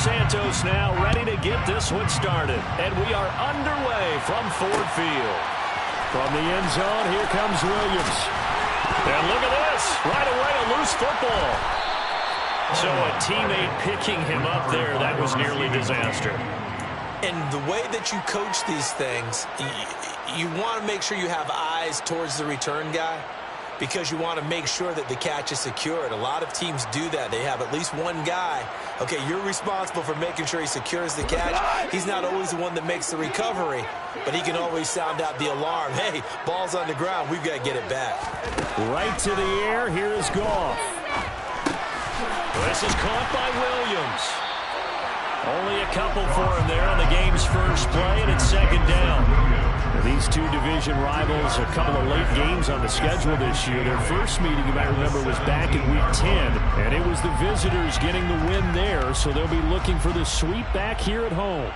Santos now ready to get this one started. And we are underway from Ford Field. From the end zone, here comes Williams. And look at this. Right away, a loose football. So a teammate picking him up there, that was nearly disaster. And the way that you coach these things, you want to make sure you have eyes towards the return guy because you want to make sure that the catch is secured. A lot of teams do that. They have at least one guy. Okay, you're responsible for making sure he secures the catch. He's not always the one that makes the recovery, but he can always sound out the alarm. Hey, ball's on the ground. We've got to get it back. Right to the air. Here is Goff. This is caught by Williams. Only a couple for him there on the game's first play, and it's second down. Now, these two division rivals, a couple of late games on the schedule this year. Their first meeting, you might remember, was back in Week 10, and it was the visitors getting the win there, so they'll be looking for the sweep back here at home.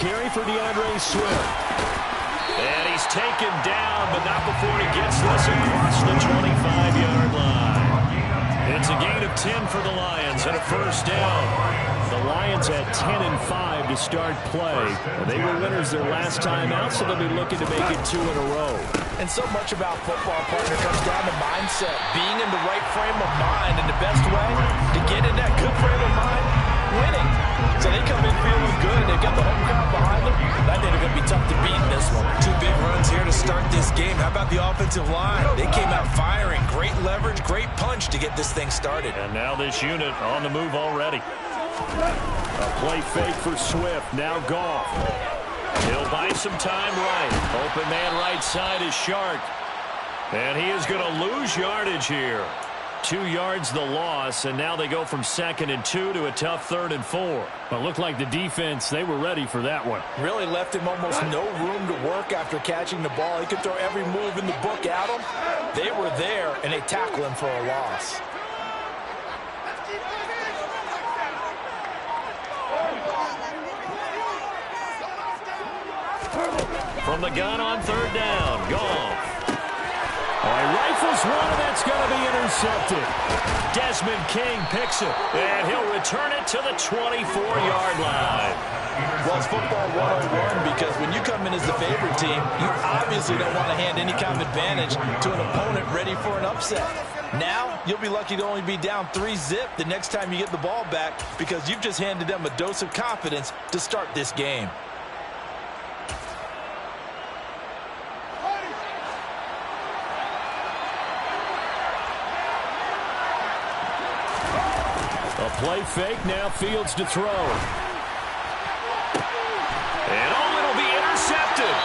carry for DeAndre Swift. And he's taken down, but not before he gets this across the 25-yard line. It's a gain of 10 for the Lions and a first down. The Lions had 10 and 5 to start play. They were winners their last time out, so they'll be looking to make it 2 in a row. And so much about football, partner, comes down to mindset. Being in the right frame of mind, and the best way to get in that good frame of mind, winning. So they come in feeling good. They've got the home crowd behind them. I think they're going to be tough to beat in this one. 2 big runs here to start this game. How about the offensive line? They came out firing. Great leverage, great punch to get this thing started. And now this unit on the move already. A play fake for Swift. Now Goff. He'll buy some time right. Open man right side is Shark. And he is going to lose yardage here. 2 yards the loss, and now they go from 2nd and 2 to a tough 3rd and 4. But looked like the defense, they were ready for that one. Really left him almost no room to work after catching the ball. He could throw every move in the book at him. They were there, and they tackled him for a loss. From the gun on 3rd down, Goff. He rifles one, and that's going to be intercepted. Desmond King picks it, and he'll return it to the 24-yard line. Well, it's football 101 because when you come in as the favorite team, you obviously don't want to hand any kind of advantage to an opponent ready for an upset. Now, you'll be lucky to only be down 3-zip the next time you get the ball back because you've just handed them a dose of confidence to start this game. A play fake, now Fields to throw. And it'll be intercepted.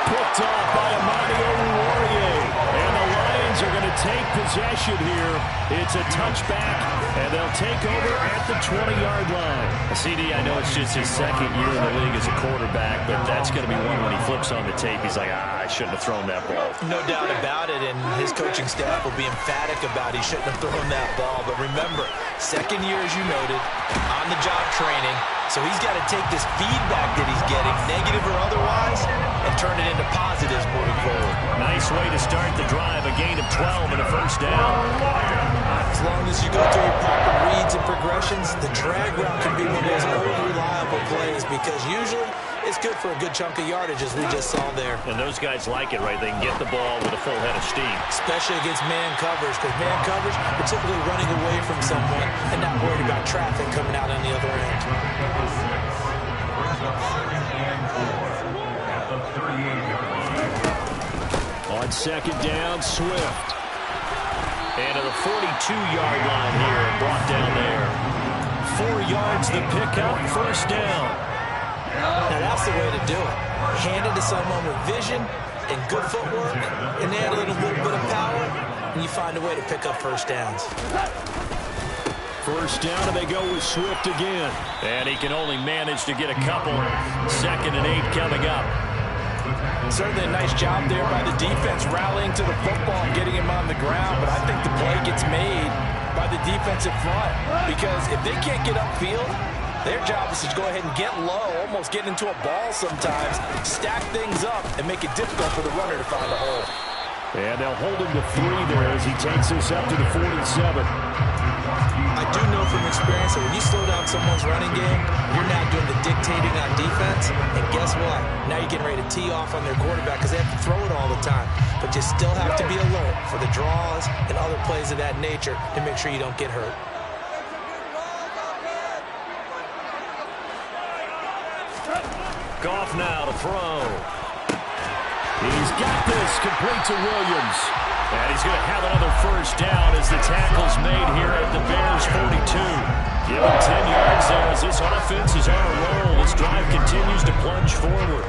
Picked off by Amani Oruwariye. And the Lions are going to take possession here. It's a touchback, and they'll take over at the 20-yard line. CD, I know it's just his 2nd year in the league as a quarterback, but that's going to be one when he flips on the tape. He's like, I shouldn't have thrown that ball. No doubt about it, and his coaching staff will be emphatic about he shouldn't have thrown that ball. But remember, 2nd year, as you noted, on-the-job training. So he's got to take this feedback that he's getting, negative or otherwise, and turn it into positives moving forward. Nice way to start the drive, a gain of 12 and a first down. As long as you go through your proper reads and progressions, the drag route can be one of those old reliable plays because usually it's good for a good chunk of yardage, as we just saw there. And those guys like it, right? They can get the ball with a full head of steam. Especially against man coverage, because man coverage, particularly running away from someone and not worried about traffic coming out on the other end. On 2nd down, Swift. And to the 42-yard line here, brought down there. 4 yards the pickup, first down. Now that's the way to do it. Hand it to someone with vision and good footwork, and add a little bit of power, and you find a way to pick up first downs. First down, and they go with Swift again. And he can only manage to get a couple. 2nd and 8 coming up. Certainly a nice job there by the defense rallying to the football and getting him on the ground, but I think the play gets made by the defensive front because if they can't get upfield, their job is to go ahead and get low, almost get into a ball sometimes, stack things up, and make it difficult for the runner to find a hole. And they'll hold him to 3 there as he takes this up to the 47. I do know from experience that when you slow down someone's running game, you're now doing the dictating on defense, and guess what? Now you're getting ready to tee off on their quarterback because they have to throw it all the time. But you still have to be alert for the draws and other plays of that nature to make sure you don't get hurt. Goff now to throw. He's got this, complete to Williams. And he's going to have another first down as the tackle's made here at the Bears 42. Give him 10 yards there as this offense is on a roll. This drive continues to plunge forward.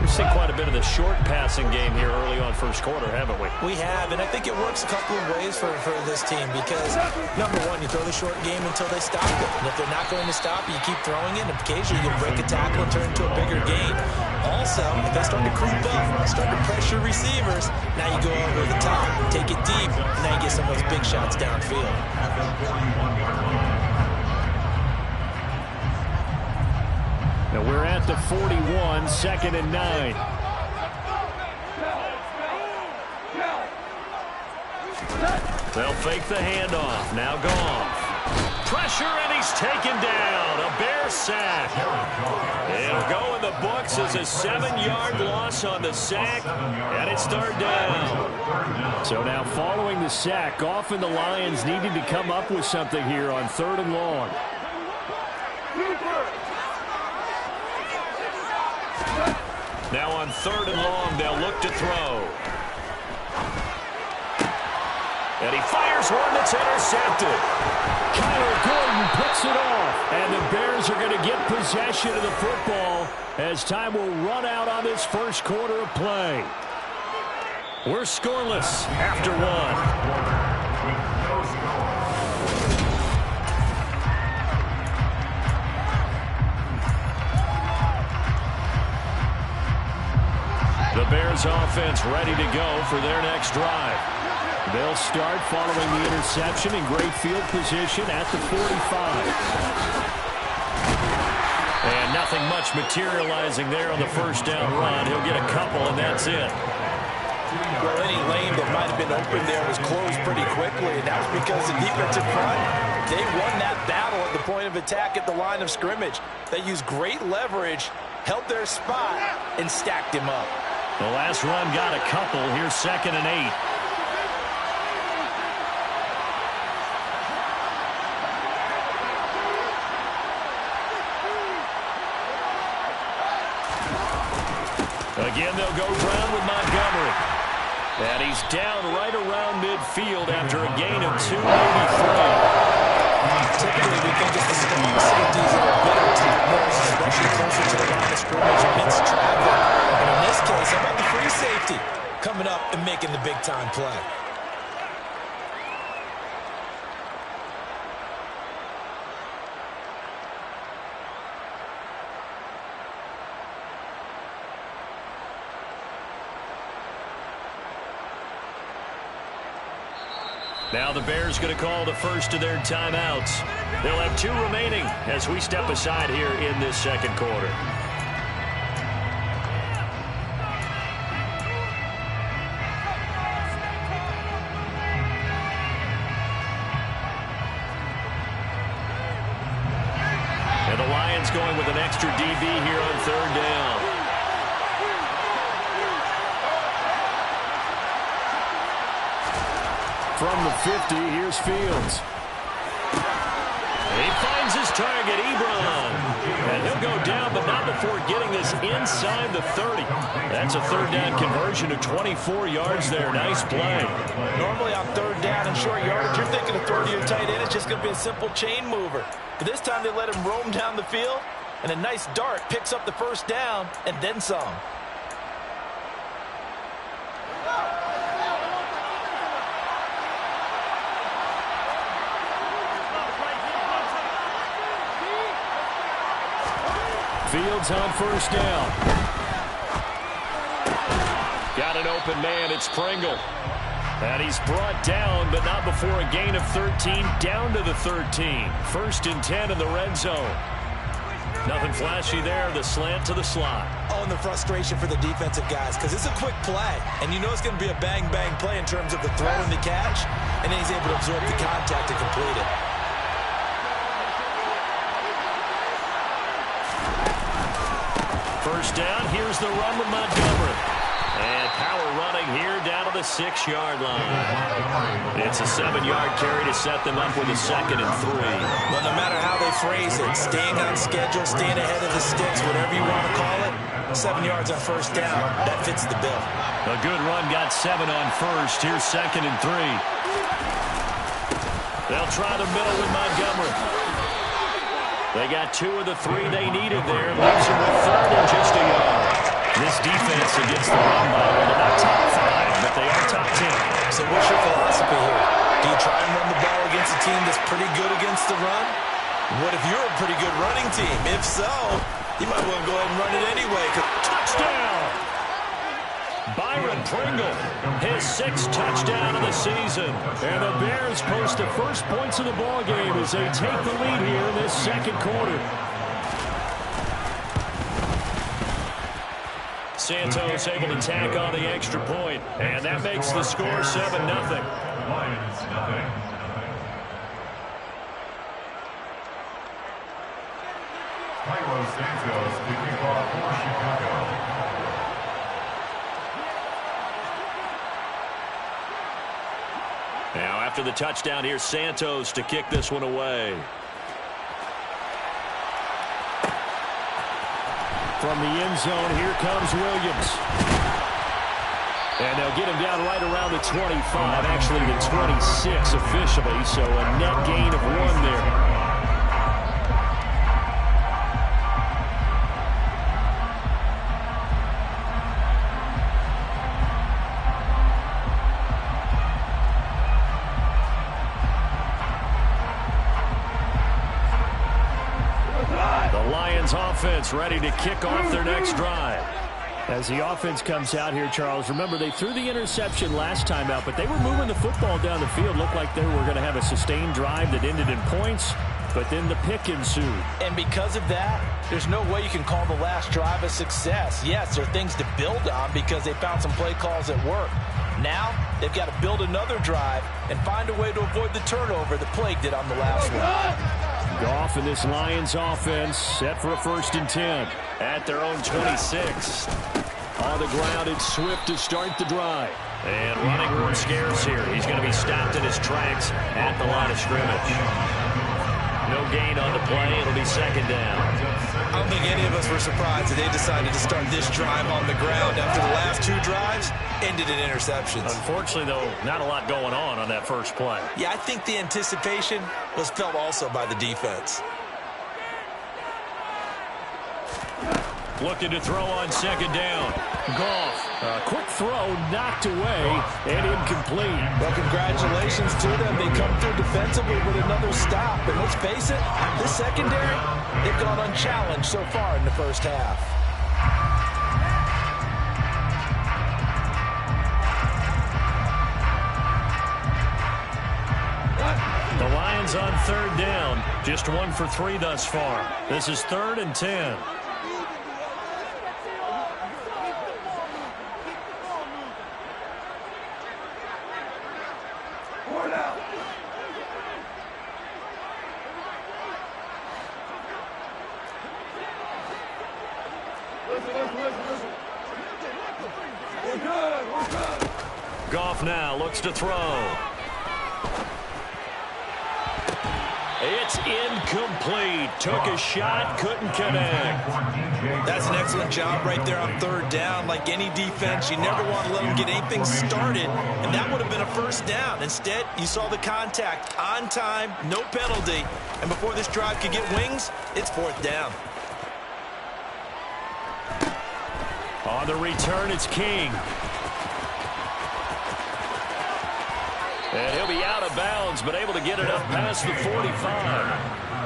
We've seen quite a bit of the short passing game here early on first quarter, haven't we? We have, and I think it works a couple of ways for this team because, number one, you throw the short game until they stop it. And if they're not going to stop it, you keep throwing it, and occasionally you can break a tackle and turn it into a bigger gain. Also, if they start to creep up, start to pressure receivers, now you go over the top, take it deep, and now you get some of those big shots downfield. Now we're at the 41, 2nd and 9. They'll fake the handoff. Now Goff. Pressure, and he's taken down. A Bear sack. It'll go in the books as a 7-yard loss on the sack, and it's 3rd down. So now following the sack, Goff and the Lions needing to come up with something here on 3rd and long. Now on 3rd and long, they'll look to throw. And he fires one that's intercepted. Kyler Gordon picks it off. And the Bears are going to get possession of the football as time will run out on this first quarter of play. We're scoreless after 1. The Bears offense ready to go for their next drive. They'll start following the interception in great field position at the 45. And nothing much materializing there on the first down run. He'll get a couple, and that's it. Well, any lane that might have been open there was closed pretty quickly, and that was because the defensive front, they won that battle at the point of attack at the line of scrimmage. They used great leverage, held their spot, and stacked him up. The last run got a couple. Here's 2nd and 8. Again, they'll go Brown with Montgomery. And he's down right around midfield after a gain of 283. Typically, we think it's the strong safeties that are better tackles, especially closer to the line of scrimmage amidst traffic. But in this case, how about the free safety coming up and making the big-time play? Now the Bears going to call the first of their timeouts. They'll have 2 remaining as we step aside here in this second quarter. And the Lions going with an extra DB here on 3rd down. From the 50, here's Fields. He finds his target, Ebron. And he'll go down, but not before getting this inside the 30. That's a 3rd down conversion of 24 yards there. Nice play. Normally on 3rd down and short yardage, you're thinking of throwing to your tight end. It's just going to be a simple chain mover. But this time they let him roam down the field, and a nice dart picks up the 1st down and then some. Fields on 1st down. Got an open man. It's Pringle. And he's brought down, but not before a gain of 13, down to the 13. 1st and 10 in the red zone. Nothing flashy there. The slant to the slot. Oh, and the frustration for the defensive guys, because it's a quick play. And you know it's going to be a bang-bang play in terms of the throw and the catch. And then he's able to absorb the contact to complete it. First down, here's the run with Montgomery. And power running here down to the 6-yard line. It's a 7-yard carry to set them up with a 2nd and 3. Well, no matter how they phrase it, staying on schedule, staying ahead of the sticks, whatever you want to call it, 7 yards on 1st down, that fits the bill. A good run, got 7 on 1st. Here's 2nd and 3. They'll try the middle with Montgomery. They got 2 of the 3 they needed there. Leaves them with 3rd and just a yard. This defense against the run, by the way, they're not top 5, but they are top 10. So what's your philosophy here? Do you try and run the ball against a team that's pretty good against the run? What if you're a pretty good running team? If so, you might want to go ahead and run it anyway. Touchdown! Byron Pringle, his 6th touchdown of the season. And the Bears post the first points of the ball game as they take the lead here in this second quarter. Santos able to tack on the extra point, and that makes the score 7-0. Lions nothing. Carlos Santos to kick off for Chicago. Now after the touchdown, here's Santos to kick this one away. From the end zone, here comes Williams. And they'll get him down right around the 25, actually the 26 officially, so a net gain of 1 there. Offense ready to kick off their next drive. As the offense comes out here, Charles, remember they threw the interception last time out, but they were moving the football down the field. Looked like they were going to have a sustained drive that ended in points, but then the pick ensued. And because of that, there's no way you can call the last drive a success. Yes, there are things to build on because they found some play calls that work. Now, they've got to build another drive and find a way to avoid the turnover that plagued it on the last one. Goff and this Lions offense set for a 1st and 10 at their own 26. On the ground, it's Swift to start the drive. And running room scarce here. He's going to be stopped in his tracks at the line of scrimmage. No gain on the play. It'll be 2nd down. I don't think any of us were surprised that they decided to start this drive on the ground after the last 2 drives ended in interceptions. Unfortunately, though, not a lot going on that first play. Yeah, I think the anticipation was felt also by the defense. Looking to throw on 2nd down. Goff, a quick throw knocked away and incomplete. Well, congratulations to them. They come through defensively with another stop. And let's face it, this secondary, they've gone unchallenged so far in the first half. The Lions on 3rd down. Just 1 for 3 thus far. This is 3rd and 10. Goff now looks to throw. It's incomplete. Took a shot, couldn't connect. That's an excellent job right there on 3rd down. Like any defense, you never want to let them get anything started, and that would have been a 1st down. Instead, you saw the contact on time, no penalty, and before this drive could get wings, it's 4th down. On the return, it's King. And he'll be out of bounds, but able to get it up past the 45.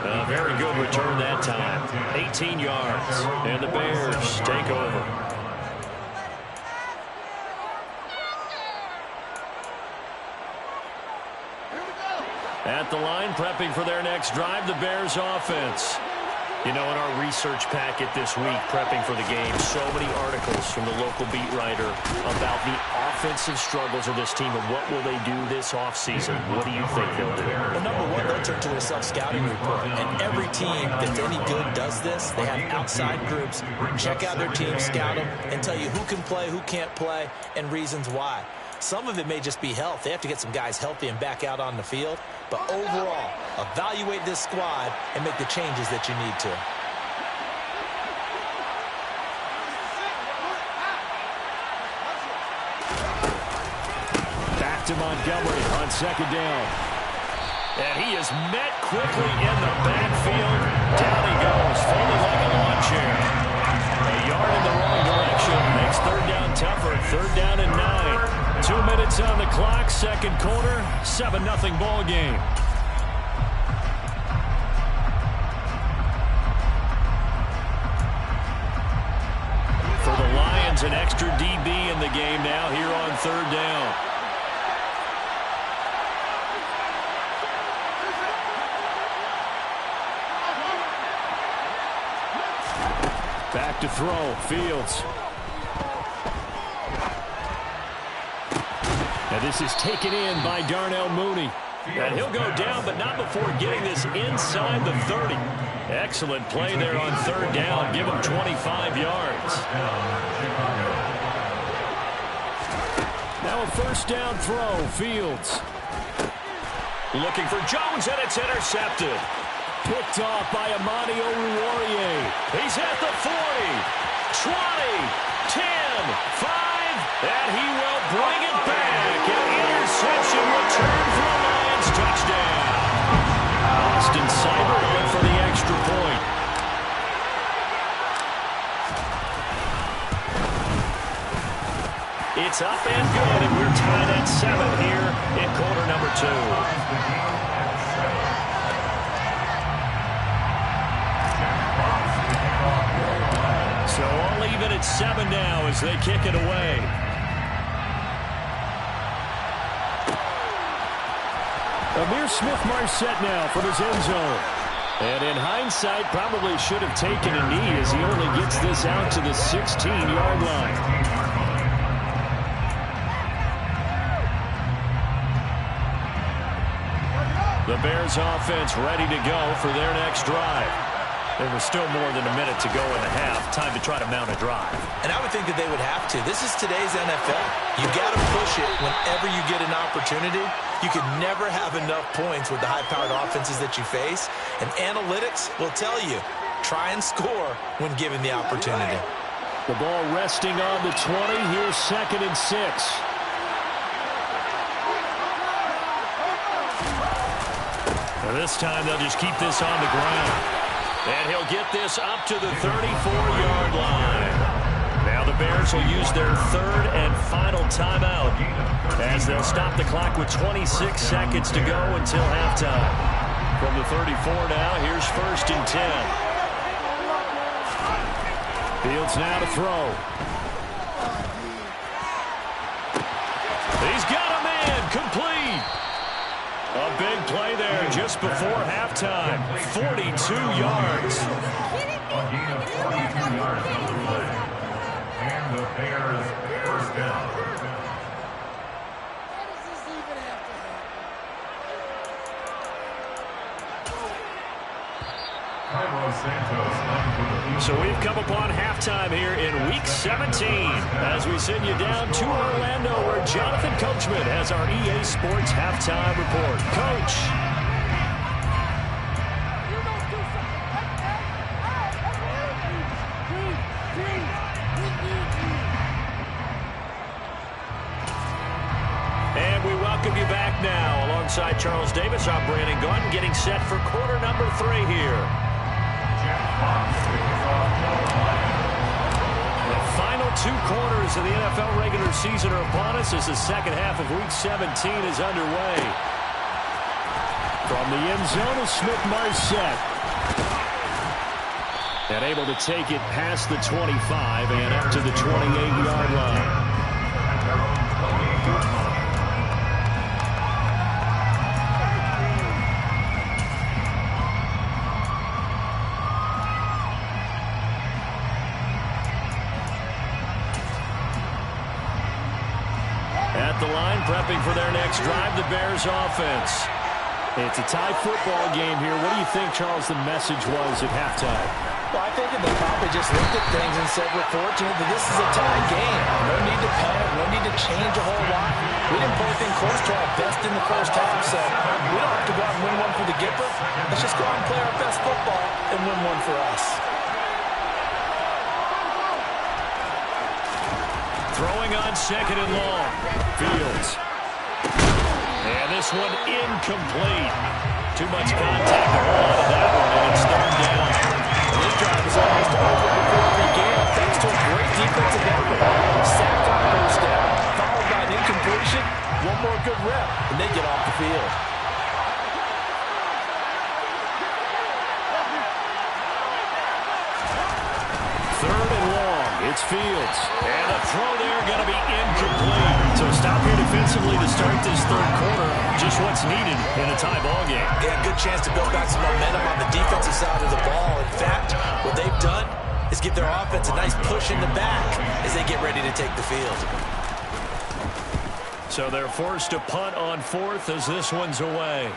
A very good return that time. 18 yards. And the Bears take over. At the line, prepping for their next drive, the Bears offense. You know, in our research packet this week, prepping for the game, so many articles from the local beat writer about the offensive struggles of this team and what will they do this offseason. What do you think they'll do? Well, number one, they'll turn to a self-scouting report. And every team that's any good does this. They have outside groups, check out their team, scout them, and tell you who can play, who can't play, and reasons why. Some of it may just be health. They have to get some guys healthy and back out on the field. But overall, evaluate this squad and make the changes that you need to. Back to Montgomery on 2nd down. And he is met quickly in the backfield. Down he goes, folded like a lawn chair. A yard in the wrong direction makes 3rd down tougher. 3rd down and 9. 2 minutes on the clock, 2nd quarter, 7-0 ball game. For the Lions, an extra DB in the game now here on 3rd down. Back to throw, Fields. And this is taken in by Darnell Mooney. And he'll go down, but not before getting this inside the 30. Excellent play there on third down. Give him 25 yards. Now a first down throw. Fields. Looking for Jones, and it's intercepted. Picked off by Amani Oruwariye. He's at the 40, 20, 10, 5, and he will bring it back. An interception return for a Lions touchdown. Austin Seibert on for the extra point. It's up and good, and we're tied at 7 here in quarter number 2. So all even at 7 now as they kick it away. Amir Smith-Marset now from his end zone. And in hindsight, probably should have taken a knee as he only gets this out to the 16-yard line. The Bears offense ready to go for their next drive. There was still more than a minute to go in the half. Time to try to mount a drive. And I would think that they would have to. This is today's NFL. You got to push it whenever you get an opportunity. You can never have enough points with the high-powered offenses that you face. And analytics will tell you, try and score when given the opportunity. The ball resting on the 20. Here's 2nd and 6. And this time they'll just keep this on the ground. And he'll get this up to the 34-yard line. Now the Bears will use their 3rd and final timeout as they'll stop the clock with 26 seconds to go until halftime. From the 34 now, here's 1st and 10. Fields now to throw. He's got a man, complete. A big play there just before halftime. 42 yards. A gain of 42 yards on the play. And the Bears first down. So we've come upon halftime here in Week 17 as we send you down to Orlando where Jonathan Coachman has our EA Sports halftime report. Coach. And we welcome you back now alongside Charles Davis. I'm Brandon Gordon getting set for quarter number 3 here. The final 2 quarters of the NFL regular season are upon us as the second half of Week 17 is underway. From the end zone is Smith-Marset. And able to take it past the 25 and up to the 28-yard line. At the line, prepping for their next drive, the Bears offense. It's a tie football game here. What do you think, Charles, the message was at halftime? Well, I think they probably just looked at things and said, we're fortunate that this is a tie game. No need to panic, no need to change a whole lot. We didn't play anything close to our best in the first half, so we don't have to go out and win one for the Gipper. Let's just go out and play our best football and win one for us. Throwing on 2nd and long. Fields. And this one incomplete. Too much contact to hold on to that one, and it's 3rd down. This drive is almost over before it began, thanks to a great defensive effort. Sack on first down, followed by an incompletion. One more good rep, and they get off the field. Third and long. It's Fields. And a throw there going to be incomplete. So stop here defensively to start this 3rd quarter. Just what's needed in a tie ball game. Yeah, good chance to build back some momentum on the defensive side of the ball. In fact, what they've done is give their offense a nice push in the back as they get ready to take the field. So they're forced to punt on fourth as this one's away.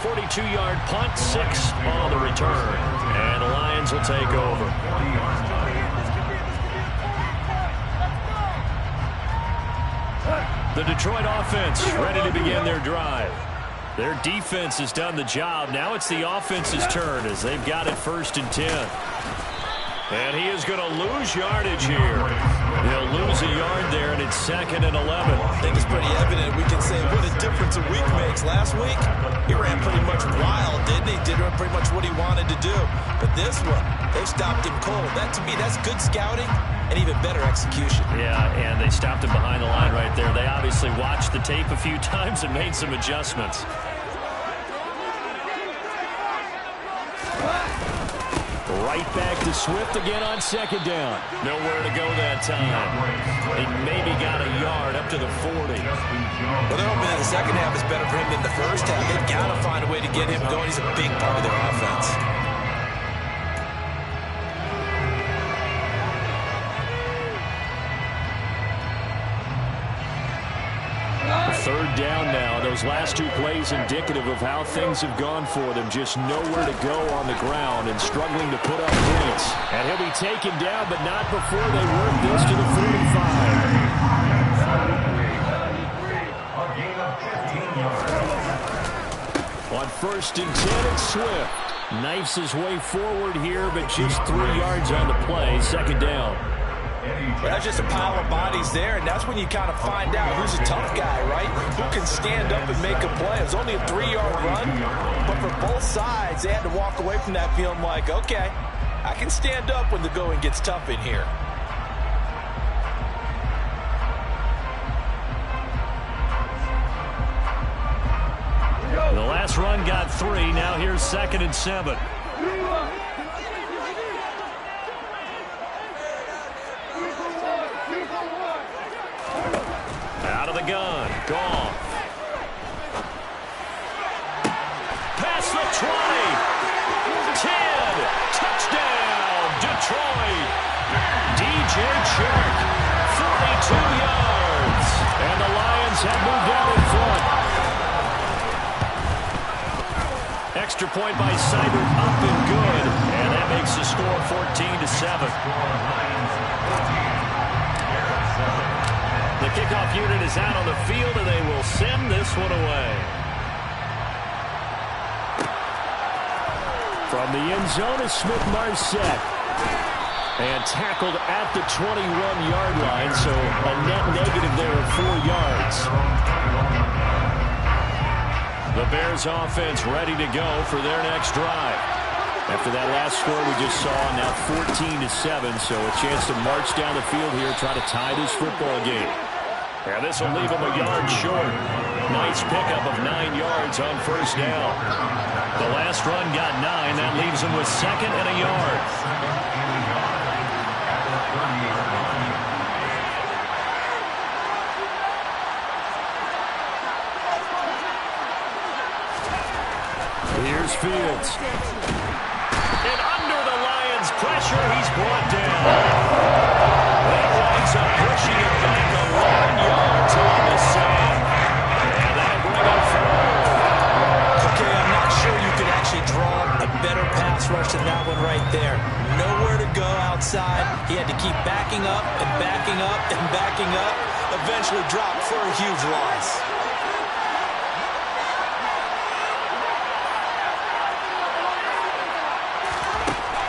42-yard punt, 6 on the return. And the Lions will take over. The Detroit offense ready to begin their drive. Their defense has done the job. Now it's the offense's turn as they've got it 1st and 10. And he is going to lose yardage here. He'll lose a yard there, and it's 2nd and 11. I think it's pretty evident. We can say what a difference a week makes. Last week, he ran pretty much wild, didn't he? Did pretty much what he wanted to do. But this one, they stopped him cold. That, to me, that's good scouting and even better execution. Yeah, and they stopped him behind the line right there. They obviously watched the tape a few times and made some adjustments. Right back to Swift again on 2nd down. Nowhere to go that time. They maybe got a yard up to the 40. Well, they're hoping that the second half is better for him than the first half. They've got to find a way to get him going. He's a big part of their offense. 3rd down now. Those last 2 plays indicative of how things have gone for them. Just nowhere to go on the ground and struggling to put up points. And he'll be taken down, but not before they work this to the 45. On 1st and 10, it's Swift. Knifes his way forward here, but just 3 yards on the play. 2nd down. Well, that's just a pile of bodies there, and that's when you kind of find out who's a tough guy, right? Who can stand up and make a play. It was only a 3-yard run, but for both sides, they had to walk away from that feeling like, okay, I can stand up when the going gets tough in here. The last run got 3. Now here's 2nd and 7. Out of the gun. Goff. Past the 20. 10. Touchdown. Detroit. DJ Chark. 42 yards. And the Lions have moved out in front. Extra point by Seibert up and good. And that makes the score 14-7. The kickoff unit is out on the field, and they will send this one away. From the end zone is Smith-Marset. And tackled at the 21-yard line, so a net negative there of 4 yards. The Bears offense ready to go for their next drive. After that last score we just saw, now 14-7, so a chance to march down the field here, try to tie this football game. And this will leave them a yard short. Nice pickup of 9 yards on 1st down. The last run got 9. That leaves them with 2nd and a yard. Here's Fields. And under the Lions' pressure, he's brought down. That winds up pushing it back 11 yards on the sand. And that'll bring him forward. Okay, I'm not sure you could actually draw a better pass rush than that one right there. Nowhere to go outside. He had to keep backing up and backing up and backing up. Eventually dropped for a huge loss.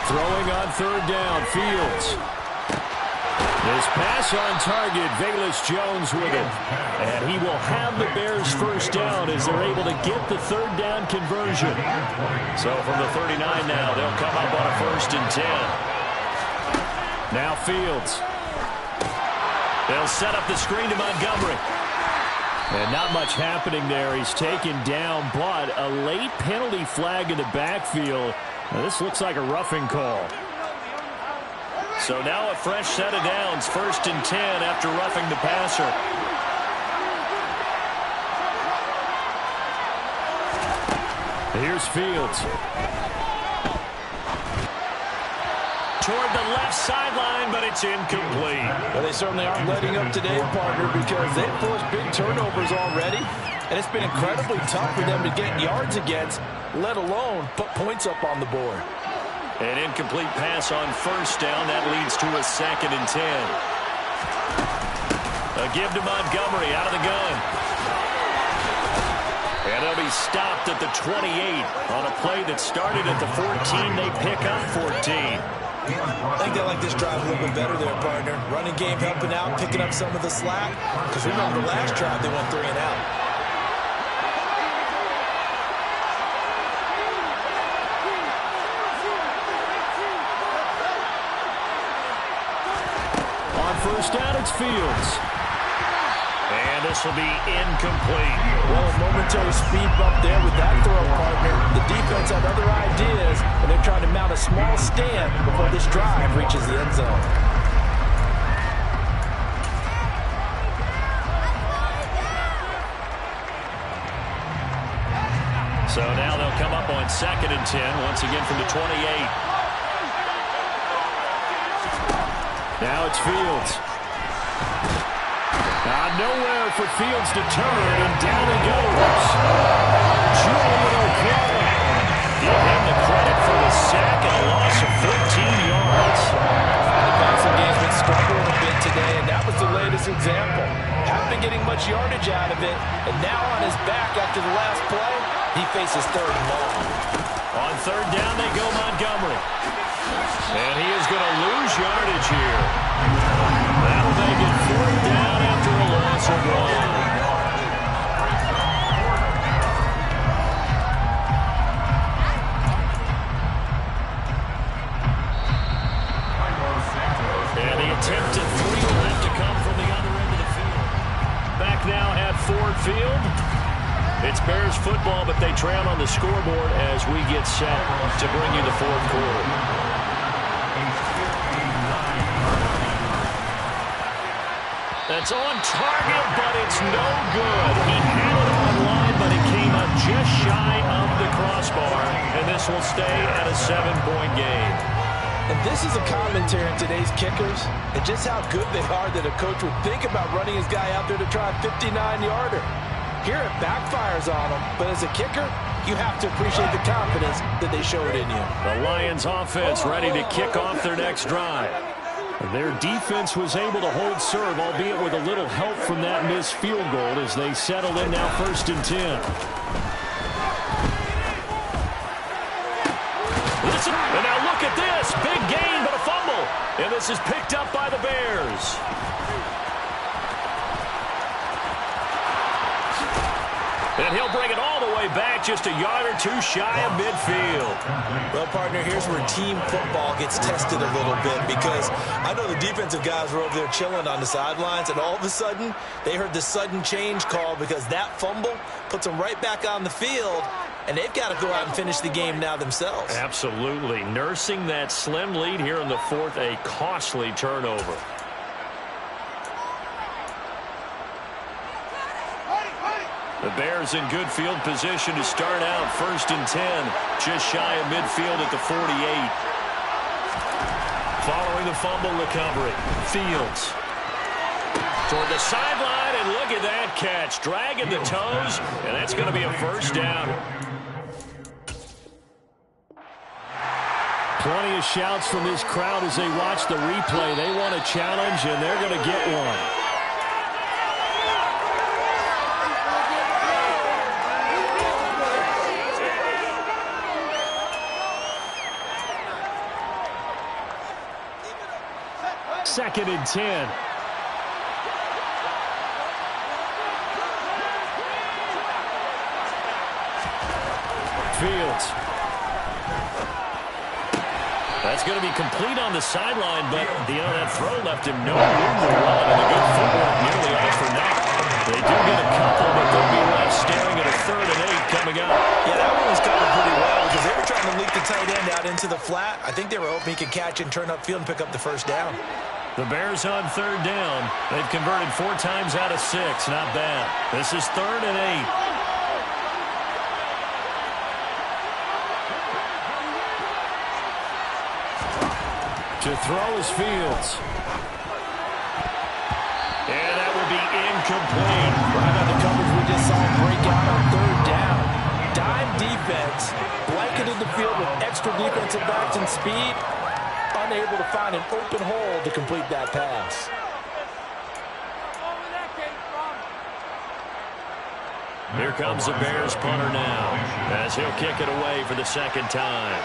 Throwing on 3rd down, Fields. This pass on target, Velus Jones with it. And he will have the Bears 1st down as they're able to get the 3rd down conversion. So from the 39 now, they'll come up on a 1st and 10. Now Fields. They'll set up the screen to Montgomery. And not much happening there. He's taken down, but a late penalty flag in the backfield. Now, this looks like a roughing call. So now a fresh set of downs, 1st and 10 after roughing the passer. Here's Fields. toward the left sideline, but it's incomplete. Well, they certainly aren't letting up today, partner, because they've forced big turnovers already, and it's been incredibly tough for them to get yards against, let alone put points up on the board. An incomplete pass on first down. That leads to a 2nd and 10. A give to Montgomery out of the gun. And they'll be stopped at the 28 on a play that started at the 14. They pick up 14. I think they like this drive a little bit better there, partner. Running game helping out, picking up some of the slack. Because remember, the last drive they went 3 and out. On first down, it's Fields. And this will be incomplete. Well, a momentary speed bump there with that throw, partner. The defense had other ideas, and they're trying to mount a small stand before this drive reaches the end zone. So now they'll come up on 2nd and 10, once again from the 28. Now it's Fields. Nowhere for Fields to turn, and down he goes. Julian O'Connor. Give him the credit for the sack and a loss of 14 yards. The passing game's been struggling a bit today, and that was the latest example. Haven't been getting much yardage out of it, and now on his back after the last play, he faces 3rd and long. On 3rd down, they go Montgomery. And he is going to lose yardage here. That'll make it 4th down after a loss of 1. And the attempted 3 will have to come from the other end of the field. Back now at Ford Field. It's Bears football, but they trail on the scoreboard as we get set to bring you the 4th quarter. That's on target, but it's no good. He had it on line, but it came up just shy of the crossbar. And this will stay at a 7-point game. And this is a commentary on today's kickers and just how good they are that a coach would think about running his guy out there to try a 59-yarder. Here it backfires on him, but as a kicker, you have to appreciate the confidence that they showed in you. The Lions offense ready to kick off their next drive. Their defense was able to hold serve, albeit with a little help from that missed field goal as they settle in now 1st and 10. Listen, and now look at this. Big gain, but a fumble. And this is picked up by the Bears. And he'll bring it all the way back, just a yard or 2 shy of midfield. Well, partner, here's where team football gets tested a little bit because I know the defensive guys were over there chilling on the sidelines, and all of a sudden, they heard the sudden change call because that fumble puts them right back on the field, and they've got to go out and finish the game now themselves. Absolutely. Nursing that slim lead here in the 4th, a costly turnover. The Bears in good field position to start out 1st and 10, just shy of midfield at the 48. Following the fumble recovery, Fields toward the sideline, and look at that catch, dragging the toes, and that's going to be a 1st down. Plenty of shouts from this crowd as they watch the replay. They want a challenge, and they're going to get one. Second and 10. Fields. That's going to be complete on the sideline, but that throw left him no room to run, and the good footwork nearly all for naught. They do get a couple, but they'll be left staring at a 3rd and 8 coming up. Yeah, that one was covered pretty well because they were trying to leak the tight end out into the flat. I think they were hoping he could catch and turn upfield and pick up the 1st down. The Bears on 3rd down. They've converted 4 times out of 6. Not bad. This is 3rd and 8. To throw is Fields. And that will be incomplete. Right on the coverage we just saw break out on third down. Dime defense, blanketed the field with extra defensive backs and speed, unable to find an open hole to complete that pass. Here comes the Bears punter now, as he'll kick it away for the second time.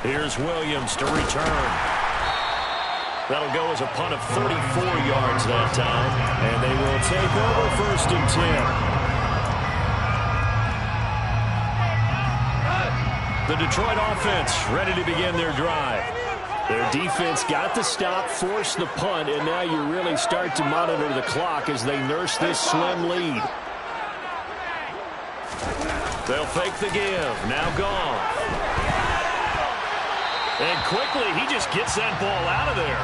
Here's Williams to return. That'll go as a punt of 34 yards that time, and they will take over 1st and 10. The Detroit offense ready to begin their drive. Their defense got the stop, forced the punt, and now you really start to monitor the clock as they nurse this slim lead. They'll fake the give. Now gone. And quickly, he just gets that ball out of there.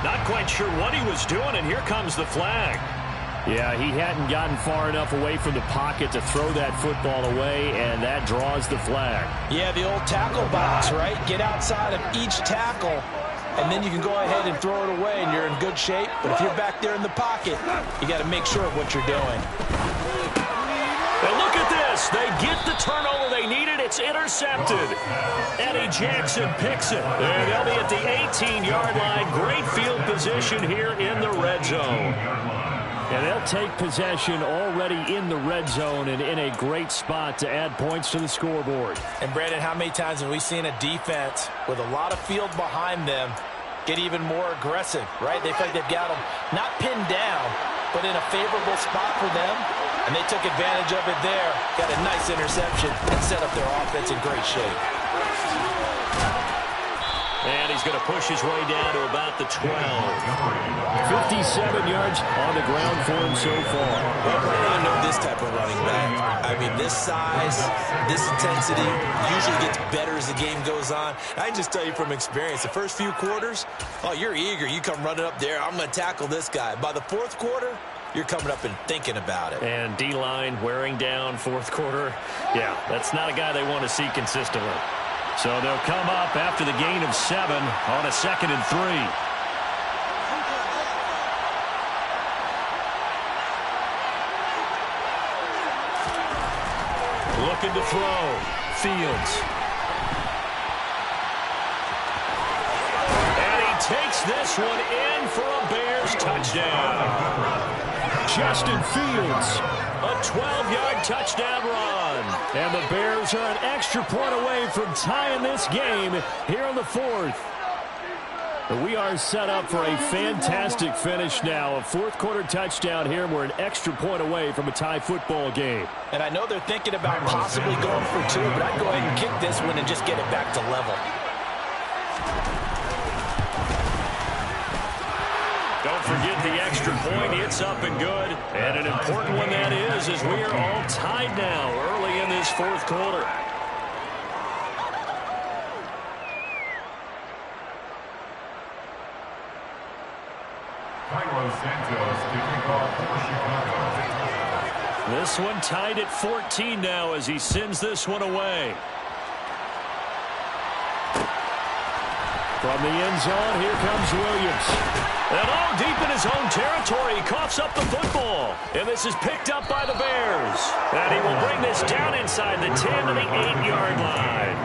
Not quite sure what he was doing, and here comes the flag. Yeah, he hadn't gotten far enough away from the pocket to throw that football away, and that draws the flag. Yeah, the old tackle box, right? Get outside of each tackle, and then you can go ahead and throw it away, and you're in good shape. But if you're back there in the pocket, you got to make sure of what you're doing. And look at this. They get the turnover they needed. It's intercepted. Eddie Jackson picks it. And they'll be at the 18-yard line. Great field position here in the red zone. And they'll take possession already in the red zone and in a great spot to add points to the scoreboard. And, Brandon, how many times have we seen a defense with a lot of field behind them get even more aggressive, right? They feel like they've got them not pinned down, but in a favorable spot for them. And they took advantage of it there. Got a nice interception and set up their offense in great shape. And he's going to push his way down to about the 12. 57 yards on the ground for him so far. Well, I know this type of running back. I mean, this size, this intensity usually gets better as the game goes on. I can just tell you from experience, the first few quarters, oh, you're eager. You come running up there. I'm going to tackle this guy. By the fourth quarter, you're coming up and thinking about it. And D-line wearing down fourth quarter. Yeah, that's not a guy they want to see consistently. So they'll come up after the gain of 7 on a 2nd and 3. Looking to throw. Fields. And he takes this one in for a Bears touchdown. Justin Fields, a 12-yard touchdown run. And the Bears are an extra point away from tying this game here in the 4th. We are set up for a fantastic finish now. A fourth-quarter touchdown here, and we're an extra point away from a tie football game. And I know they're thinking about possibly going for 2, but I'd go ahead and kick this one and just get it back to level. Don't forget the extra point. It's up and good. And an important one that is, as we are all tied now early in this fourth quarter. This one tied at 14 now as he sends this one away. From the end zone, here comes Williams. And oh, deep in his own territory, he coughs up the football. And this is picked up by the Bears. And he will bring this down inside the 10 to the 8-yard line.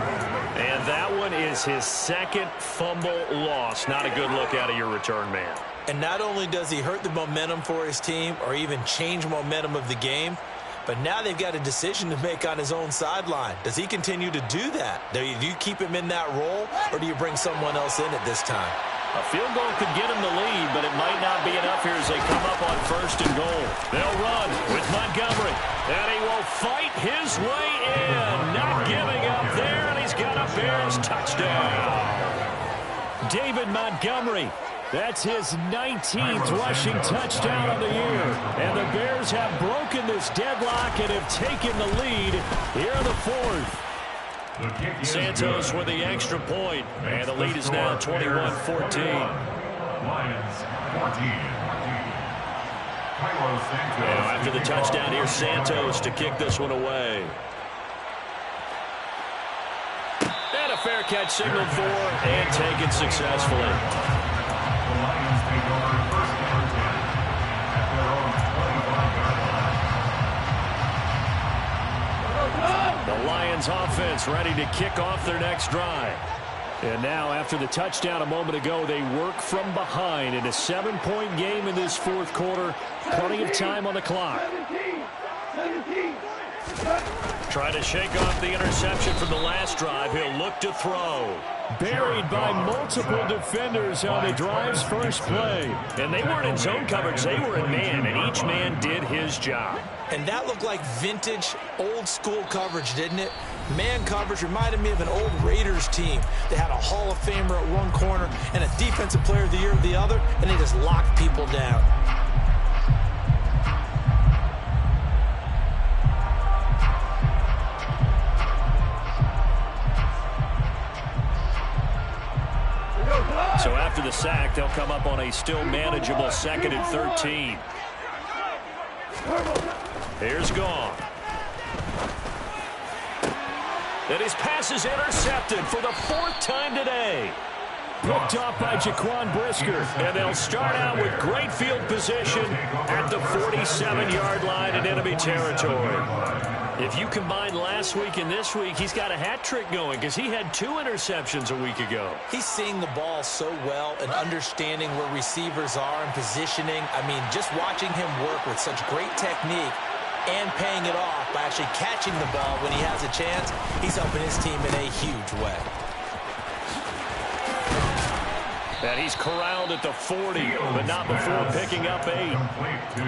And that one is his second fumble loss. Not a good look out of your return man. And not only does he hurt the momentum for his team or even change momentum of the game, but now they've got a decision to make on his own sideline. Does he continue to do that? Do you keep him in that role, or do you bring someone else in at this time? A field goal could get him the lead, but it might not be enough here as they come up on 1st and goal. They'll run with Montgomery, and he will fight his way in. Not giving up there, and he's got a Bears touchdown. David Montgomery. That's his 19th rushing touchdown of the year. And the Bears have broken this deadlock and have taken the lead here in the 4th. Santos with the extra point, and the lead is now 21-14. Lions 14. Now after the touchdown, here's Santos to kick this one away. And a fair catch signaled for and taken successfully. The Lions take over first down 10 at their own 25-yard line. The Lions offense ready to kick off their next drive. And now, after the touchdown a moment ago, they work from behind in a 7-point game in this fourth quarter. Plenty of time on the clock. Try to shake off the interception from the last drive. He'll look to throw. Buried by multiple defenders on the drive's first play. And they weren't in zone coverage. They were in man, and each man did his job. And that looked like vintage, old-school coverage, didn't it? Man coverage reminded me of an old Raiders team. They had a Hall of Famer at one corner and a Defensive Player of the Year at the other, and they just locked people down. So after the sack, they'll come up on a still manageable 2nd and 13. Here's Gone. And his pass is intercepted for the 4th time today. Picked off by Jaquan Brisker. And they'll start out with great field position at the 47-yard line in enemy territory. If you combine last week and this week, he's got a hat trick going because he had 2 interceptions a week ago. He's seeing the ball so well and understanding where receivers are and positioning. I mean, just watching him work with such great technique and paying it off by actually catching the ball when he has a chance, he's helping his team in a huge way. And he's corralled at the 40, but not before picking up 8.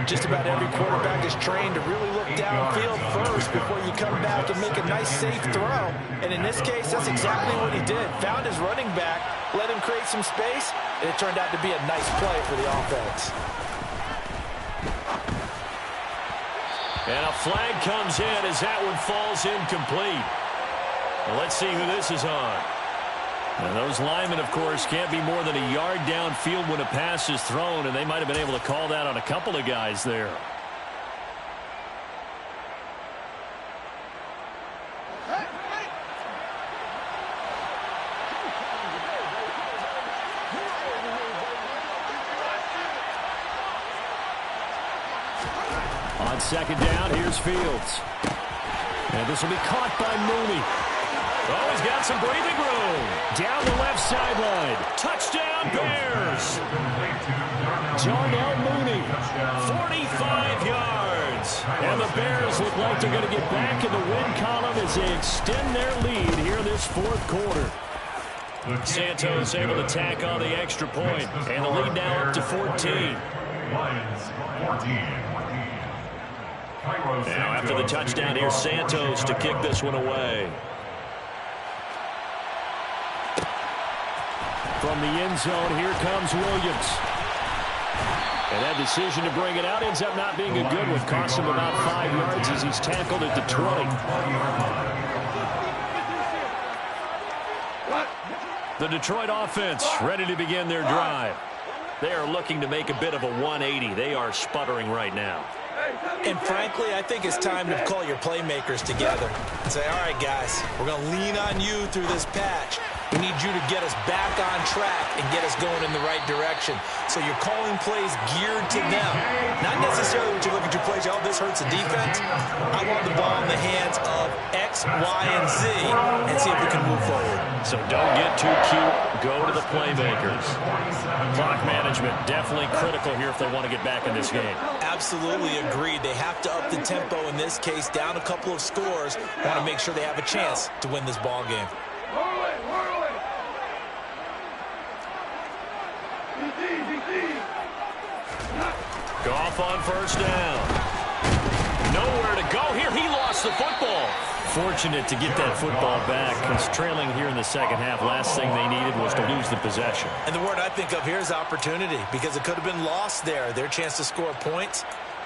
Just about every quarterback is trained to really look downfield first before you come back and make a nice, safe throw. And in this case, that's exactly what he did. Found his running back, let him create some space, and it turned out to be a nice play for the offense. And a flag comes in as that one falls incomplete. Well, let's see who this is on. And those linemen, of course, can't be more than a yard downfield when a pass is thrown, and they might have been able to call that on a couple of guys there. On 2nd down, here's Fields. And this will be caught by Mooney. Oh, he's got some breathing room. Down the left sideline. Touchdown, Bears. Darnell Mooney, 45 yards. And the Bears look like they're going to get back in the win column as they extend their lead here in this fourth quarter. Santos able to tack on the extra point, and the lead now up to 14. Lions 14. Now after the touchdown, here's Santos to kick this one away. From the end zone, here comes Williams. And that decision to bring it out ends up not being a good one. Cost him about 5 yards as he's tackled at the 20. The Detroit offense ready to begin their drive. They are looking to make a bit of a 180. They are sputtering right now. And frankly, I think it's time to call your playmakers together and say, all right, guys, we're going to lean on you through this patch. We need you to get us back on track and get us going in the right direction. So you're calling plays geared to them. Not necessarily when you look at your plays, oh, this hurts the defense. I want the ball in the hands of X, Y, and Z and see if we can move forward. So don't get too cute. Go to the playmakers. Clock management definitely critical here if they want to get back in this game. Absolutely agreed. They have to up the tempo in this case, down a couple of scores. Want to make sure they have a chance to win this ball game. Goff on 1st down. Nowhere to go here. He lost the football. Fortunate to get that football back because trailing here in the second half, last thing they needed was to lose the possession. And the word I think of here is opportunity because it could have been lost there. Their chance to score points.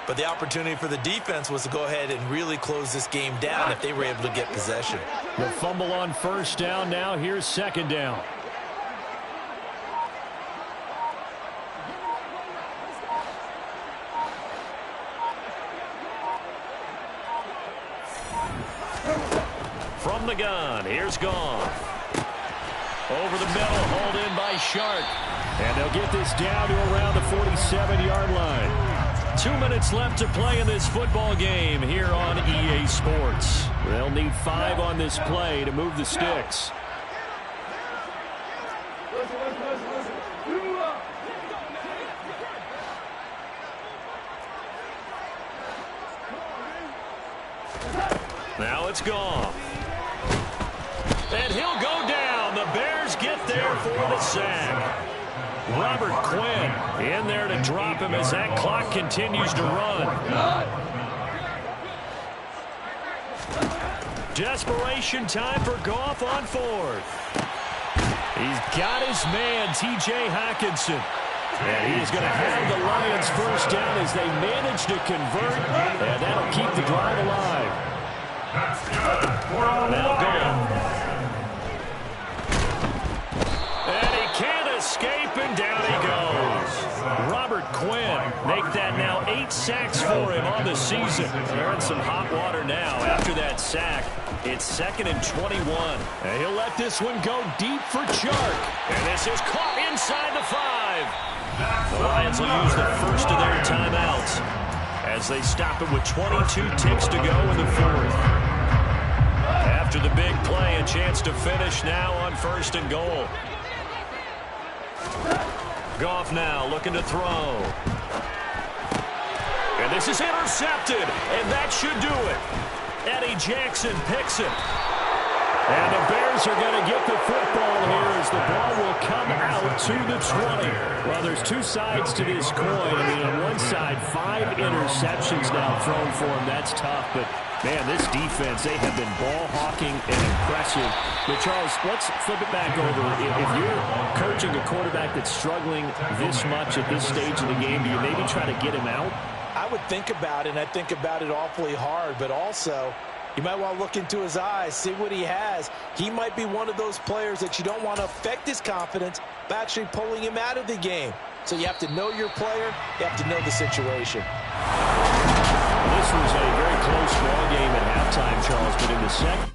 But the opportunity for the defense was to go ahead and really close this game down if they were able to get possession. The fumble on 1st down. Now here's 2nd down. from the gun. Here's Goff. Over the middle, hauled in by Shark. And they'll get this down to around the 47-yard line. 2 minutes left to play in this football game here on EA Sports. They'll need 5 on this play to move the sticks. Now it's Goff. And he'll go down. The Bears get there for the sack. Robert Quinn in there to drop him as that clock continues to run. Desperation time for Goff on 4th. He's got his man, T.J. Hockenson. And he is going to have the Lions first down as they manage to convert. And that'll keep the drive alive. Now Goff. And he can't escape, and down he goes. Robert Quinn make that now 8 sacks for him on the season. They're in some hot water now after that sack. It's 2nd and 21. And he'll let this one go deep for Chark. And this is caught inside the 5. The Lions will use the first of their timeouts as they stop it with 22 ticks to go in the 4th. After the big play, a chance to finish now on 1st and goal. Goff now looking to throw. And this is intercepted, and that should do it. Eddie Jackson picks it. And the Bears are going to get the football here as the ball will come out to the 20. Well, there's 2 sides to this coin. I mean, on one side, 5 interceptions now thrown for him. That's tough, but man, this defense, they have been ball hawking and impressive. But Charles, let's flip it back over. If you're coaching a quarterback that's struggling this much at this stage of the game, do you maybe try to get him out? I would think about it, and I think about it awfully hard, but also you might want to look into his eyes, see what he has. He might be one of those players that you don't want to affect his confidence by actually pulling him out of the game. So you have to know your player. You have to know the situation. This was a very close ball game at halftime, Charles, but in the second.